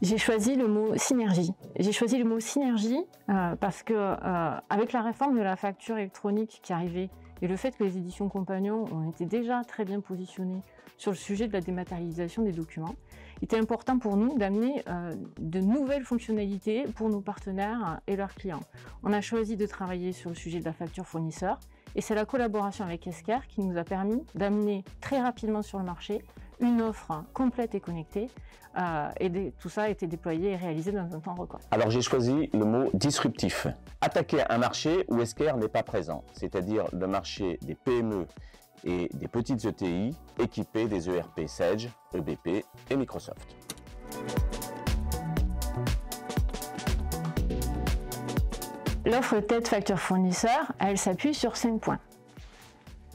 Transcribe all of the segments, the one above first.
J'ai choisi le mot synergie. J'ai choisi le mot synergie parce que avec la réforme de la facture électronique qui arrivait et le fait que les éditions Compagnons ont été déjà très bien positionnées sur le sujet de la dématérialisation des documents, il était important pour nous d'amener de nouvelles fonctionnalités pour nos partenaires et leurs clients. On a choisi de travailler sur le sujet de la facture fournisseur et c'est la collaboration avec Esker qui nous a permis d'amener très rapidement sur le marché une offre complète et connectée et tout ça a été déployé et réalisé dans un temps record. Alors j'ai choisi le mot disruptif. Attaquer un marché où Esker n'est pas présent, c'est-à-dire le marché des PME et des petites ETI équipées des ERP Sage, EBP et Microsoft. L'offre TED Facture Fournisseur, elle s'appuie sur 5 points.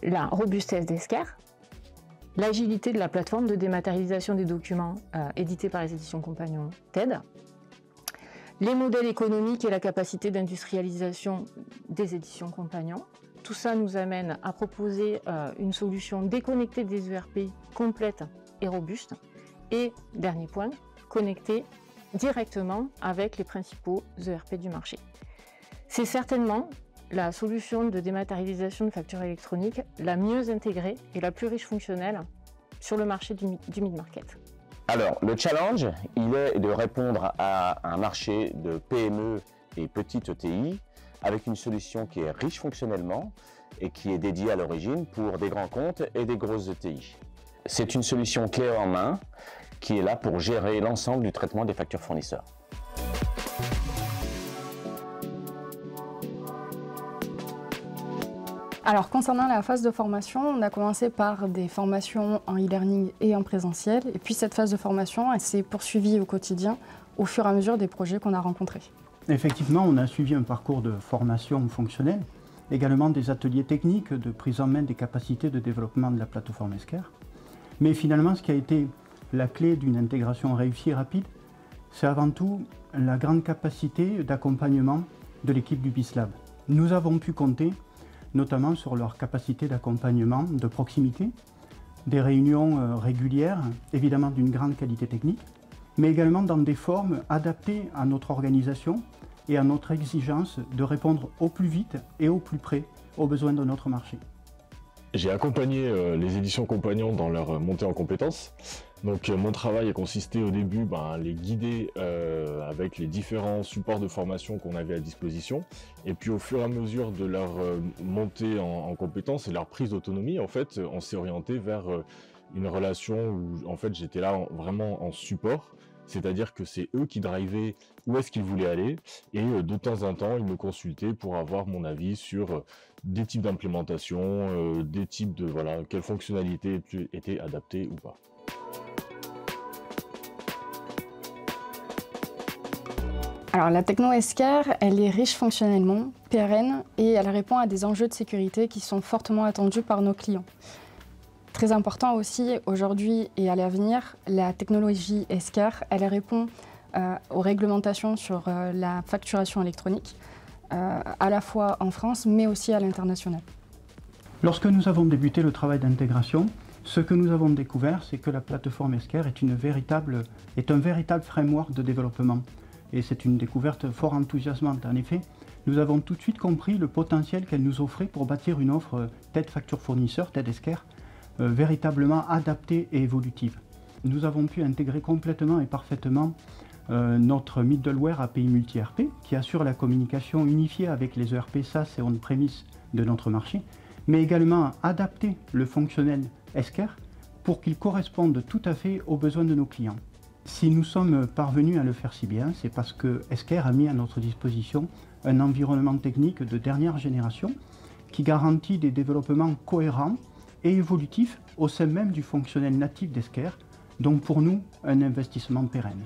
La robustesse d'Esker, l'agilité de la plateforme de dématérialisation des documents éditée par les éditions Compagnons TED, les modèles économiques et la capacité d'industrialisation des éditions Compagnons. Tout ça nous amène à proposer une solution déconnectée des ERP complète et robuste. Et dernier point, connectée directement avec les principaux ERP du marché. C'est certainement la solution de dématérialisation de facture électronique la mieux intégrée et la plus riche fonctionnelle sur le marché du mid-market. Alors, le challenge, il est de répondre à un marché de PME et petites ETI avec une solution qui est riche fonctionnellement et qui est dédiée à l'origine pour des grands comptes et des grosses ETI. C'est une solution clé en main qui est là pour gérer l'ensemble du traitement des factures fournisseurs. Alors concernant la phase de formation, on a commencé par des formations en e-learning et en présentiel. Et puis cette phase de formation, elle s'est poursuivie au quotidien au fur et à mesure des projets qu'on a rencontrés. Effectivement, on a suivi un parcours de formation fonctionnelle, également des ateliers techniques de prise en main des capacités de développement de la plateforme Esker. Mais finalement, ce qui a été la clé d'une intégration réussie et rapide, c'est avant tout la grande capacité d'accompagnement de l'équipe du BISLab. Nous avons pu compter notamment sur leur capacité d'accompagnement de proximité, des réunions régulières, évidemment d'une grande qualité technique, mais également dans des formes adaptées à notre organisation et à notre exigence de répondre au plus vite et au plus près aux besoins de notre marché. J'ai accompagné les éditions Compagnons dans leur montée en compétences. Donc mon travail a consisté au début les guider avec les différents supports de formation qu'on avait à disposition. Et puis au fur et à mesure de leur montée en compétences et leur prise d'autonomie, en fait, on s'est orienté vers une relation où en fait j'étais là vraiment en support. C'est-à-dire que c'est eux qui drivaient où est-ce qu'ils voulaient aller et de temps en temps, ils me consultaient pour avoir mon avis sur des types d'implémentation, des types de quelles fonctionnalités étaient adaptées ou pas. Alors la techno Esker, elle est riche fonctionnellement, pérenne et elle répond à des enjeux de sécurité qui sont fortement attendus par nos clients. Très important aussi, aujourd'hui et à l'avenir, la technologie Esker, elle répond aux réglementations sur la facturation électronique, à la fois en France, mais aussi à l'international. Lorsque nous avons débuté le travail d'intégration, ce que nous avons découvert, c'est que la plateforme Esker est un véritable framework de développement. Et c'est une découverte fort enthousiasmante. En effet, nous avons tout de suite compris le potentiel qu'elle nous offrait pour bâtir une offre TED Facture Fournisseur, TED Esker, véritablement adaptée et évolutive. Nous avons pu intégrer complètement et parfaitement notre middleware API multi-ERP qui assure la communication unifiée avec les ERP SaaS et on-premise de notre marché, mais également adapter le fonctionnel Esker pour qu'il corresponde tout à fait aux besoins de nos clients. Si nous sommes parvenus à le faire si bien, c'est parce que Esker a mis à notre disposition un environnement technique de dernière génération qui garantit des développements cohérents et évolutif au sein même du fonctionnel natif d'Esker, donc pour nous, un investissement pérenne.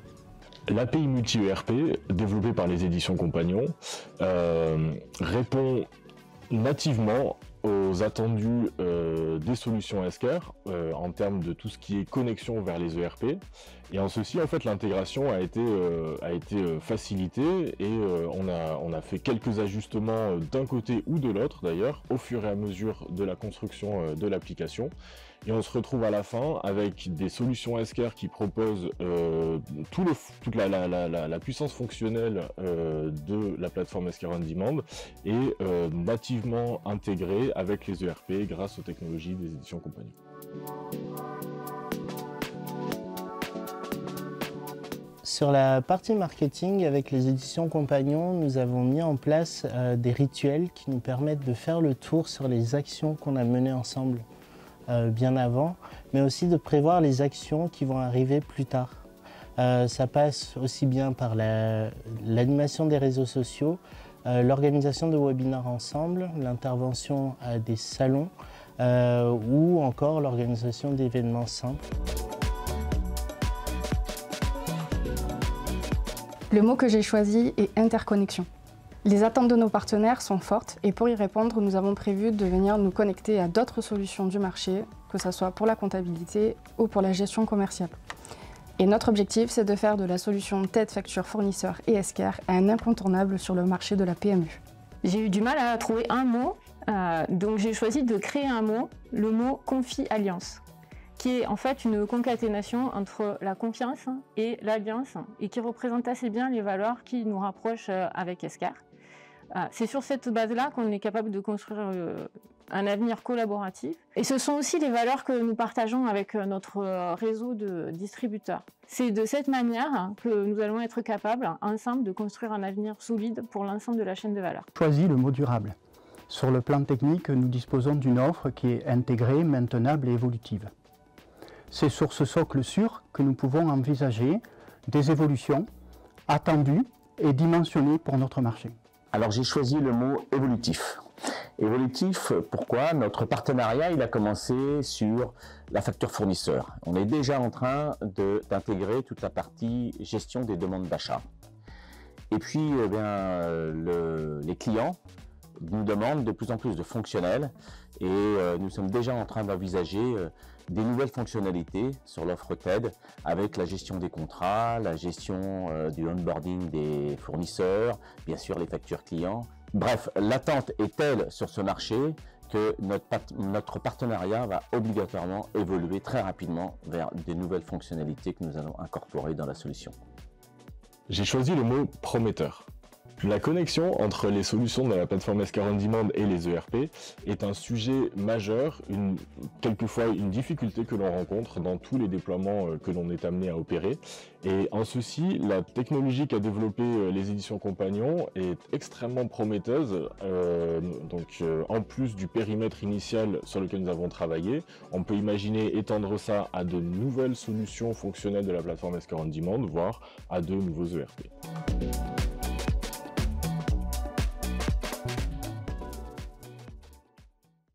L'API multi-ERP, développée par les éditions Compagnons, répond nativement aux attendus des solutions Esker en termes de tout ce qui est connexion vers les ERP. Et en ceci, en fait, l'intégration a été facilitée et on a fait quelques ajustements d'un côté ou de l'autre d'ailleurs au fur et à mesure de la construction de l'application. Et on se retrouve à la fin avec des solutions Esker qui proposent toute la puissance fonctionnelle de la plateforme Esker On Demand et nativement intégrée avec les ERP grâce aux technologies des éditions Compagnon. Sur la partie marketing, avec les éditions Compagnon, nous avons mis en place des rituels qui nous permettent de faire le tour sur les actions qu'on a menées ensemble bien avant, mais aussi de prévoir les actions qui vont arriver plus tard. Ça passe aussi bien par l'animation des réseaux sociaux, l'organisation de webinaires ensemble, l'intervention à des salons ou encore l'organisation d'événements simples. Le mot que j'ai choisi est interconnexion. Les attentes de nos partenaires sont fortes et pour y répondre, nous avons prévu de venir nous connecter à d'autres solutions du marché, que ce soit pour la comptabilité ou pour la gestion commerciale. Et notre objectif, c'est de faire de la solution tête, facture, fournisseur et Esker un incontournable sur le marché de la PMU. J'ai eu du mal à trouver un mot, donc j'ai choisi de créer un mot, le mot Confi-Alliance, qui est en fait une concaténation entre la confiance et l'alliance et qui représente assez bien les valeurs qui nous rapprochent avec Esker. C'est sur cette base-là qu'on est capable de construire un avenir collaboratif. Et ce sont aussi les valeurs que nous partageons avec notre réseau de distributeurs. C'est de cette manière que nous allons être capables, ensemble, de construire un avenir solide pour l'ensemble de la chaîne de valeur. Choisis le mot durable. Sur le plan technique, nous disposons d'une offre qui est intégrée, maintenable et évolutive. C'est sur ce socle sûr que nous pouvons envisager des évolutions attendues et dimensionnées pour notre marché. Alors j'ai choisi le mot évolutif. Évolutif, pourquoi? Notre partenariat, il a commencé sur la facture fournisseur. On est déjà en train d'intégrer toute la partie gestion des demandes d'achat. Et puis, les clients nous demandent de plus en plus de fonctionnels et nous sommes déjà en train d'envisager des nouvelles fonctionnalités sur l'offre TED avec la gestion des contrats, la gestion du onboarding des fournisseurs, bien sûr les factures clients. Bref, l'attente est telle sur ce marché que notre partenariat va obligatoirement évoluer très rapidement vers des nouvelles fonctionnalités que nous allons incorporer dans la solution. J'ai choisi le mot prometteur. La connexion entre les solutions de la plateforme Esker On Demand et les ERP est un sujet majeur, quelquefois une difficulté que l'on rencontre dans tous les déploiements que l'on est amené à opérer. Et en ceci, la technologie qu'a développée les éditions Compagnon est extrêmement prometteuse. En plus du périmètre initial sur lequel nous avons travaillé, on peut imaginer étendre ça à de nouvelles solutions fonctionnelles de la plateforme Esker On Demand, voire à de nouveaux ERP.